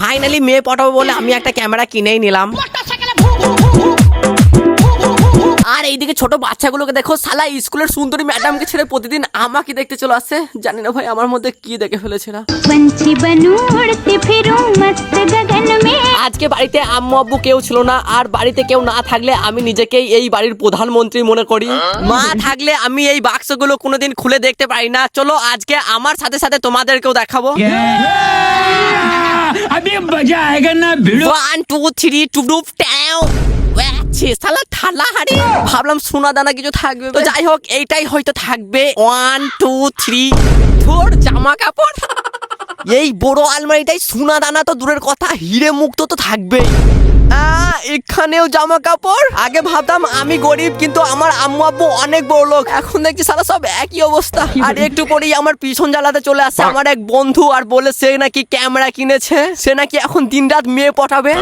Finally মেয়ে পটাবো বলে আমি একটা ক্যামেরা কিনেই নিলাম। আর এইদিকে ছোট বাচ্চাগুলোকে দেখো, শালা স্কুলের সুন্দরী ম্যাডামকে ছেড়ে প্রতিদিন আমাকে দেখতে চলে আসছে। জানি না ভাই আমার মধ্যে কি দেখে ফেলেছিল। আজকে বাড়িতে আম্মু আব্বু কেউ ছিল না, আর বাড়িতে কেউ না থাকলে আমি নিজেকেই এই বাড়ির প্রধানমন্ত্রী মনে করি। মা থাকলে আমি এই বাক্সগুলো কোনোদিন খুলে দেখতে পারি না। চলো আজকে আমার সাথে সাথে তোমাদেরকেও দেখাবো। 1 2 3 টুডুপ ট্যাও। ভাবলাম সোনা দানা কিছু থাকবে, তো যাই হোক এইটাই হয়তো থাকবে। 1 2 3 তোর জামা কাপড়। এই বড় আলমারিটাই সোনা দানা তো দূরের কথা, হিরে মুক্ত তো থাকবেই। এখানেও জামা কাপড়। আগে ভাবতাম আমি গরিব, কিন্তু আমার আম্মু আব্বু অনেক বড় লোক। এখন দেখছি সারা সব একই অবস্থা। আর একটু পরেই আমার পিছন জ্বালাতে চলে আসছে আমার এক বন্ধু, আর বলে সে নাকি ক্যামেরা কিনেছে, সে নাকি এখন দিনরাত মেয়ে পটাবে।